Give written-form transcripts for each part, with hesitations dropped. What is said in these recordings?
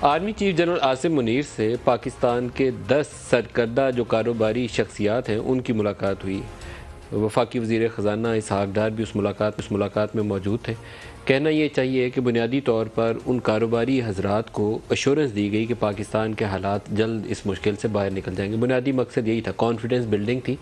Army chief general Asim Munir سے پاکستان کے 10 سرکردہ جو کاروباری شخصیات ہیں ان کی ملاقات ہوئی۔ وفاقی وزیر خزانہ اسحاق ڈار بھی اس ملاقات میں موجود تھے۔ کہنا یہ چاہیے کہ بنیادی طور پر ان کاروباری حضرات کو ایشورنس دی گئی کہ پاکستان کے حالات جلد اس مشکل سے باہر نکل جائیں گے۔ بنیادی مقصد یہی تھا، کانفیڈنس بلڈنگ تھی۔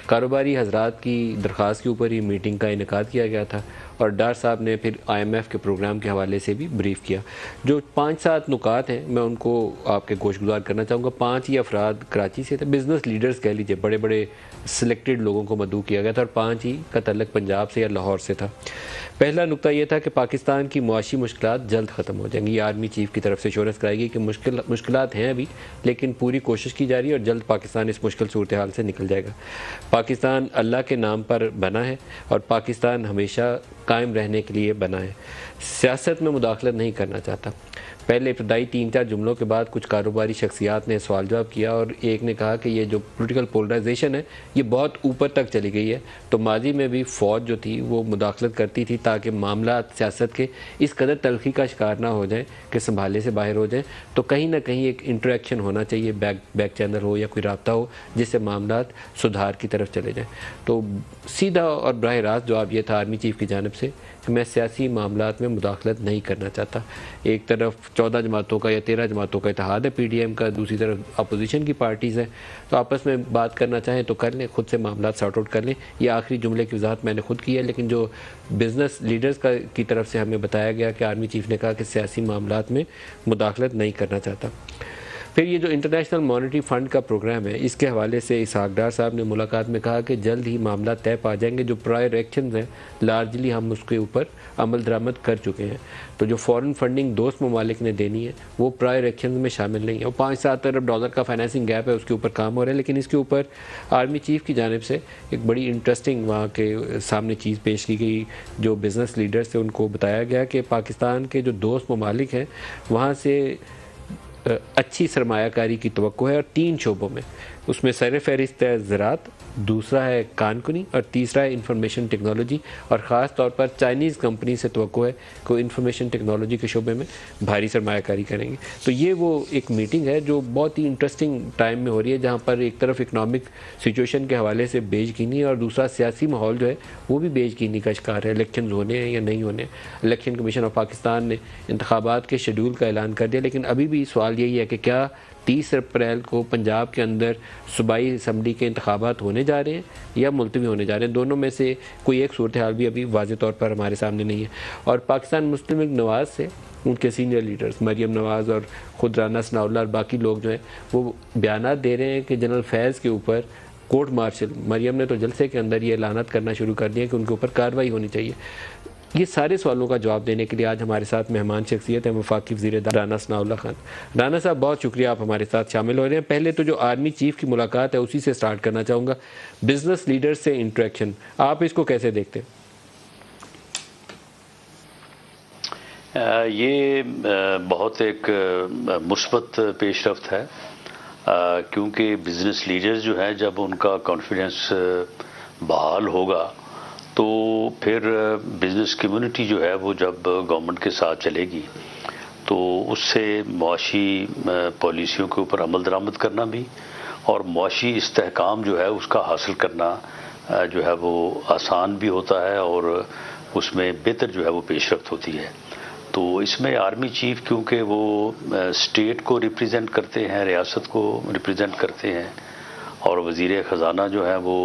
کاروباری حضرات کی درخواست کے اوپر ہی میٹنگ کا انعقاد کیا گیا تھا اور ڈار صاحب نے پھر IMF کے پروگرام کے حوالے سے بھی بریف کیا۔ جو 5-7 نکات ہیں میں ان کو آپ کے گوش گزار کرنا چاہوں گا۔ 5 ہی افراد کراچی سے تھے، بزنس لیڈرز کہہ لیجئے، بڑے بڑے سلیکٹڈ لوگوں کو مدعو کیا گیا تھا، اور 5 ہی کا تعلق پنجاب سے یا لاہور سے تھا۔ پہلا نقطہ یہ تھا کہ پاکستان کی معاشی مشکلات جلد ختم ہو جائیں گی۔ یہ آرمی چیف کی طرف سے ایشورنس کرائی گئی کہ مشکلات ہیں ابھی، لیکن پوری کوشش کی جا رہی ہے اور جلد پاکستان اس مشکل صورتحال سے نکل جائے گا۔ پاکستان اللہ کے نام پر بنا ہے اور پاکستان ہمیشہ قائم رہنے کے لیے بنا ہے۔ سیاست میں مداخلت نہیں کرنا چاہتا۔ پہلے ابتدائی 3-4 جملوں کے بعد کچھ کاروباری شخصیات نے سوال جواب کیا اور ایک نے کہا کہ یہ جو پولیٹیکل پولرائزیشن ہے یہ بہت اوپر تک چلی گئی ہے، تو ماضی میں بھی فوج جو تھی وہ مداخلت کرتی تھی تاکہ معاملات سیاست کے اس قدر تلخی کا شکار نہ ہو جائیں کہ سنبھالے سے باہر ہو جائیں، تو کہیں نہ کہیں ایک انٹریکشن ہونا چاہیے، بیک چینل ہو یا کوئی رابطہ ہو جس سے معاملات سدھار کی طرف چلے جائیں۔ تو سیدھا اور براہ راست جواب یہ تھا آرمی چیف کی جانب سے کہ میں سیاسی معاملات میں مداخلت نہیں کرنا چاہتا۔ ایک طرف 14 جماعتوں کا یا 13 جماعتوں کا اتحاد ہے PDM کا، دوسری طرف اپوزیشن کی پارٹیز ہیں، تو آپس میں بات کرنا چاہیں تو کر لیں، خود سے معاملات سارٹ آؤٹ کر لیں۔ یہ آخری جملے کی وضاحت میں نے خود کی ہے، لیکن جو بزنس لیڈرز کی طرف سے ہمیں بتایا گیا کہ آرمی چیف نے کہا کہ سیاسی معاملات میں مداخلت نہیں کرنا چاہتا۔ پھر یہ جو انٹرنیشنل مانیٹری فنڈ کا پروگرام ہے اس کے حوالے سے اسحاق ڈار صاحب نے ملاقات میں کہا کہ جلد ہی معاملات طے پا جائیں گے۔ جو پرائر ایکشنز ہیں لارجلی ہم اس کے اوپر عمل درآمد کر چکے ہیں، تو جو فورن فنڈنگ دوست ممالک نے دینی ہے وہ پرائر ایکشنز میں شامل نہیں ہے۔ وہ $5-7 ارب کا فائنینسنگ گیپ ہے، اس کے اوپر کام ہو رہا ہے، لیکن اس کے اوپر آرمی چیف کی جانب سے ایک بڑی انٹرسٹنگ وہاں کے سامنے چیز پیش کی گئی۔ جو بزنس لیڈرز سے ان کو بتایا گیا کہ پاکستان کے جو دوست ممالک ہیں وہاں سے اچھی سرمایہ کاری کی توقع ہے، اور 3 شعبوں میں، اس میں سر فہرست ہے زراعت، دوسرا ہے کان کنی، اور تیسرا ہے انفارمیشن ٹیکنالوجی، اور خاص طور پر چائنیز کمپنی سے توقع ہے کہ وہ انفارمیشن ٹیکنالوجی کے شعبے میں بھاری سرمایہ کاری کریں گے۔ تو یہ وہ ایک میٹنگ ہے جو بہت ہی انٹرسٹنگ ٹائم میں ہو رہی ہے، جہاں پر ایک طرف اکنامک سچویشن کے حوالے سے بیج گینی اور دوسرا سیاسی ماحول جو ہے وہ بھی بیج گینی کا شکار ہے۔ الیکشنز ہونے ہیں یا نہیں ہونے ہیں۔ الیکشن کمیشن آف پاکستان نے انتخابات کے شیڈول کا اعلان کر دیا، لیکن ابھی بھی سوال یہی ہے کہ کیا 30 اپریل کو پنجاب کے اندر صوبائی اسمبلی کے انتخابات ہونے جا رہے ہیں یا ملتوی ہونے جا رہے ہیں؟ دونوں میں سے کوئی ایک صورتحال بھی ابھی واضح طور پر ہمارے سامنے نہیں ہے۔ اور پاکستان مسلم لیگ نواز سے ان کے سینئر لیڈرز مریم نواز اور خود رانا ثناءاللہ اور باقی لوگ جو ہیں وہ بیانات دے رہے ہیں کہ جنرل فیض کے اوپر کورٹ مارشل، مریم نے تو جلسے کے اندر یہ اعلانات کرنا شروع کر دیا کہ ان کے اوپر کارروائی ہونی چاہیے۔ یہ سارے سوالوں کا جواب دینے کے لیے آج ہمارے ساتھ مہمان شخصیت ہے وفاقی وزیر رانا ثناءاللہ خان۔ رانا صاحب بہت شکریہ آپ ہمارے ساتھ شامل ہو رہے ہیں۔ پہلے تو جو آرمی چیف کی ملاقات ہے اسی سے سٹارٹ کرنا چاہوں گا، بزنس لیڈر سے انٹریکشن، آپ اس کو کیسے دیکھتے ہیں؟ یہ بہت ایک مثبت پیش رفت ہے، کیونکہ بزنس لیڈرز جو ہیں جب ان کا کانفیڈنس بحال ہوگا تو پھر بزنس کمیونٹی جو ہے وہ جب گورنمنٹ کے ساتھ چلے گی تو اس سے معاشی پالیسیوں کے اوپر عمل درآمد کرنا بھی اور معاشی استحکام جو ہے اس کا حاصل کرنا جو ہے وہ آسان بھی ہوتا ہے اور اس میں بہتر جو ہے وہ پیش رفت ہوتی ہے۔ تو اس میں آرمی چیف کیونکہ وہ اسٹیٹ کو ریپریزنٹ کرتے ہیں، ریاست کو ریپریزنٹ کرتے ہیں، اور وزیر خزانہ جو ہے وہ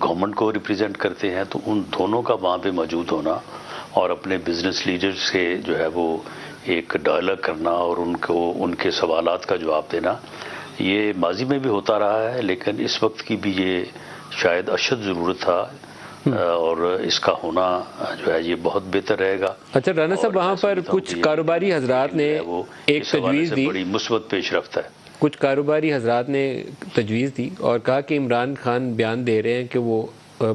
گورنمنٹ کو ریپریزنٹ کرتے ہیں، تو ان دونوں کا وہاں پہ موجود ہونا اور اپنے بزنس لیڈر سے جو ہے وہ ایک ڈائلاگ کرنا اور ان کے سوالات کا جواب دینا، یہ ماضی میں بھی ہوتا رہا ہے، لیکن اس وقت کی بھی یہ شاید اشد ضرورت تھا اور اس کا ہونا جو ہے یہ بہت بہتر رہے گا۔ اچھا رانا صاحب، وہاں پر کچھ کاروباری حضرات نے ایک تجویز دی، بڑی مثبت پیش رفت ہے۔ کچھ کاروباری حضرات نے تجویز دی اور کہا کہ عمران خان بیان دے رہے ہیں کہ وہ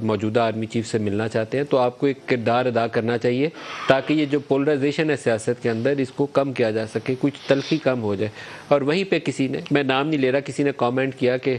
موجودہ آرمی چیف سے ملنا چاہتے ہیں، تو آپ کو ایک کردار ادا کرنا چاہیے تاکہ یہ جو پولرائزیشن ہے سیاست کے اندر اس کو کم کیا جا سکے، کچھ تلخی کم ہو جائے۔ اور وہیں پہ کسی نے، میں نام نہیں لے رہا، کسی نے کامنٹ کیا کہ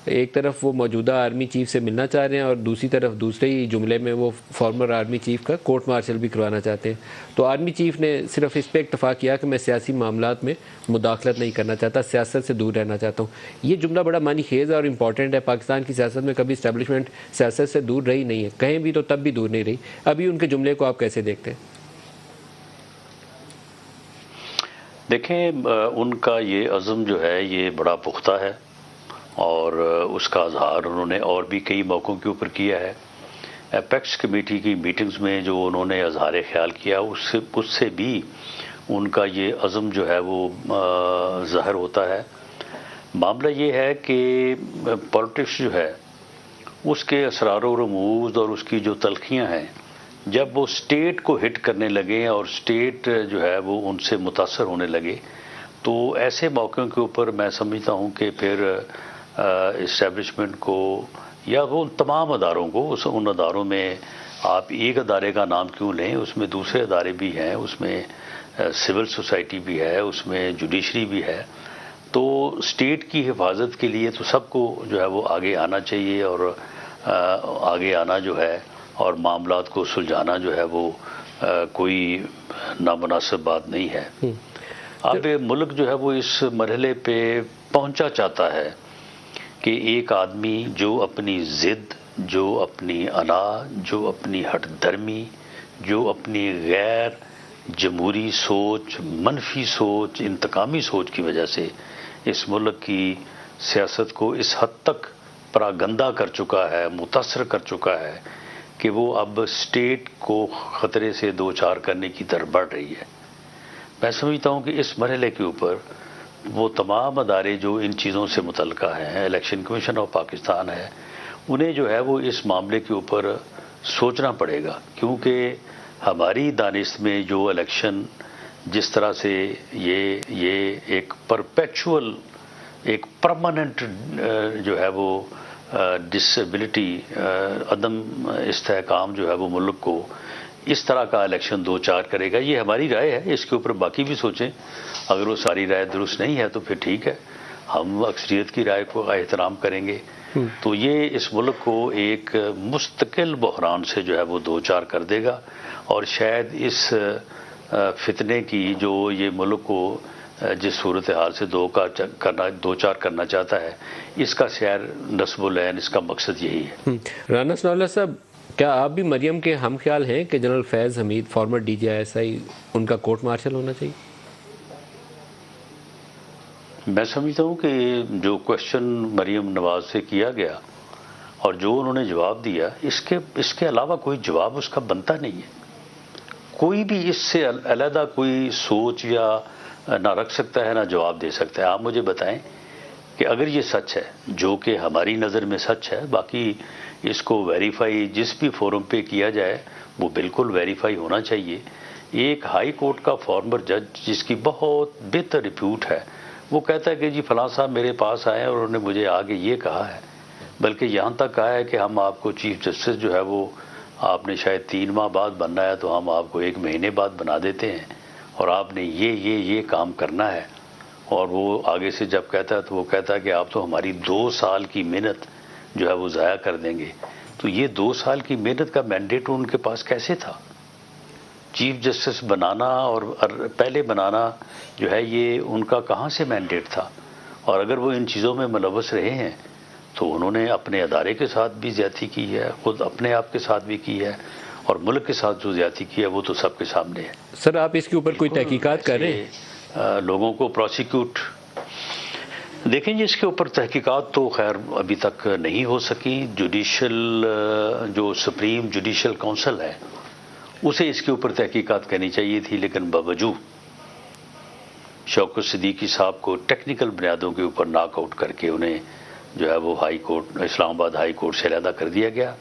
ایک طرف وہ موجودہ آرمی چیف سے ملنا چاہ رہے ہیں اور دوسری طرف دوسرے ہی جملے میں وہ فارمر آرمی چیف کا کورٹ مارشل بھی کروانا چاہتے ہیں. تو آرمی چیف نے صرف اس پہ اتفاق کیا کہ میں سیاسی معاملات میں مداخلت نہیں کرنا چاہتا, سیاست سے دور رہنا چاہتا ہوں. یہ جملہ بڑا معنی خیز ہے اور امپورٹنٹ ہے. پاکستان کی سیاست میں کبھی اسٹیبلشمنٹ سیاست سے دور رہی نہیں ہے, کہیں بھی تو تب بھی دور نہیں رہی. ابھی ان کے جملے کو آپ کیسے دیکھتے ہیں؟ دیکھیں, ان کا یہ عزم جو ہے یہ بڑا پختہ ہے اور اس کا اظہار انہوں نے اور بھی کئی موقعوں کے اوپر کیا ہے. ایپیکس کمیٹی کی میٹنگز میں جو انہوں نے اظہار خیال کیا اس سے بھی ان کا یہ عزم جو ہے وہ ظاہر ہوتا ہے. معاملہ یہ ہے کہ پالیٹکس جو ہے اس کے اسرار و رموز اور اس کی جو تلخیاں ہیں, جب وہ اسٹیٹ کو ہٹ کرنے لگے اور اسٹیٹ جو ہے وہ ان سے متاثر ہونے لگے, تو ایسے موقعوں کے اوپر میں سمجھتا ہوں کہ پھر اسٹیبلشمنٹ کو یا وہ تمام اداروں کو, ان اداروں میں آپ ایک ادارے کا نام کیوں لیں, اس میں دوسرے ادارے بھی ہیں, اس میں سول سوسائٹی بھی ہے, اس میں جوڈیشری بھی ہے. تو اسٹیٹ کی حفاظت کے لیے تو سب کو جو ہے وہ آگے آنا چاہیے اور آگے آنا جو ہے اور معاملات کو سلجھانا جو ہے وہ کوئی نامناسب بات نہیں ہے. اب ملک جو ہے وہ اس مرحلے پہ پہنچا چاہتا ہے کہ ایک آدمی جو اپنی ضد, جو اپنی انا, جو اپنی ہٹ دھرمی, جو اپنی غیر جمہوری سوچ, منفی سوچ, انتقامی سوچ کی وجہ سے اس ملک کی سیاست کو اس حد تک پراگندہ کر چکا ہے, متاثر کر چکا ہے کہ وہ اب اسٹیٹ کو خطرے سے دوچار کرنے کی طرف بڑھ رہی ہے. میں سمجھتا ہوں کہ اس مرحلے کے اوپر وہ تمام ادارے جو ان چیزوں سے متعلقہ ہیں, الیکشن کمیشن آف پاکستان ہے, انہیں جو ہے وہ اس معاملے کے اوپر سوچنا پڑے گا, کیونکہ ہماری دانش میں جو الیکشن جس طرح سے یہ ایک پرپیچول, ایک پرماننٹ جو ہے وہ ڈسیبلٹی, عدم استحکام جو ہے وہ ملک کو اس طرح کا الیکشن دو چار کرے گا. یہ ہماری رائے ہے, اس کے اوپر باقی بھی سوچیں. اگر وہ ساری رائے درست نہیں ہے تو پھر ٹھیک ہے, ہم اکثریت کی رائے کو احترام کریں گے. تو یہ اس ملک کو ایک مستقل بحران سے جو ہے وہ دو چار کر دے گا اور شاید اس فتنے کی جو یہ ملک کو جس صورتحال سے دو چار کرنا چاہتا ہے, اس کا سیر نصب العین, اس کا مقصد یہی ہے. رانا ثناء اللہ صاحب, کیا آپ بھی مریم کے ہم خیال ہیں کہ general Faiz Hameed, former D G I S I, ان کا کورٹ مارشل ہونا چاہیے؟ میں سمجھتا ہوں کہ جو کوشچن مریم نواز سے کیا گیا اور جو انہوں نے جواب دیا, اس کے علاوہ کوئی جواب اس کا بنتا نہیں ہے. کوئی بھی اس سے علیحدہ کوئی سوچ یا نہ رکھ سکتا ہے نہ جواب دے سکتا ہے. آپ مجھے بتائیں کہ اگر یہ سچ ہے, جو کہ ہماری نظر میں سچ ہے, باقی اس کو ویریفائی جس بھی فورم پہ کیا جائے وہ بالکل ویریفائی ہونا چاہیے. ایک ہائی کورٹ کا فارمر جج جس کی بہت بہتر ریپیوٹ ہے, وہ کہتا ہے کہ جی فلاں صاحب میرے پاس آئے اور انہوں نے مجھے آگے یہ کہا ہے, بلکہ یہاں تک کہا ہے کہ ہم آپ کو چیف جسٹس جو ہے وہ آپ نے شاید 3 ماہ بعد بننا ہے تو ہم آپ کو 1 مہینے بعد بنا دیتے ہیں اور آپ نے یہ کام کرنا ہے. اور وہ آگے سے جب کہتا ہے تو وہ کہتا ہے کہ آپ تو ہماری 2 سال کی محنت جو ہے وہ ضائع کر دیں گے. تو یہ 2 سال کی محنت کا مینڈیٹ ان کے پاس کیسے تھا؟ چیف جسٹس بنانا اور پہلے بنانا جو ہے یہ ان کا کہاں سے مینڈیٹ تھا؟ اور اگر وہ ان چیزوں میں ملوث رہے ہیں تو انہوں نے اپنے ادارے کے ساتھ بھی زیادتی کی ہے, خود اپنے آپ کے ساتھ بھی کی ہے, اور ملک کے ساتھ جو زیادتی کی ہے وہ تو سب کے سامنے ہے. سر, آپ اس کے اوپر کوئی تحقیقات کر رہے ہیں؟ لوگوں کو پروسیکیوٹ دیکھیں جی, اس کے اوپر تحقیقات تو خیر ابھی تک نہیں ہو سکی. جوڈیشل جو سپریم جوڈیشل کونسل ہے اسے اس کے اوپر تحقیقات کرنی چاہیے تھی, لیکن باوجود شوکت صدیقی صاحب کو ٹیکنیکل بنیادوں کے اوپر ناک آؤٹ کر کے انہیں جو ہے وہ ہائی کورٹ, اسلام آباد ہائی کورٹ سے علیحدہ کر دیا گیا.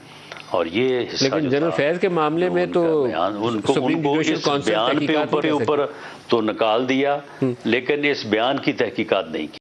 اور یہ حصہ لیکن جنرل فیض کے معاملے میں تو ان کو اس بیان پہ اوپر تو نکال دیا, لیکن اس بیان کی تحقیقات نہیں کی.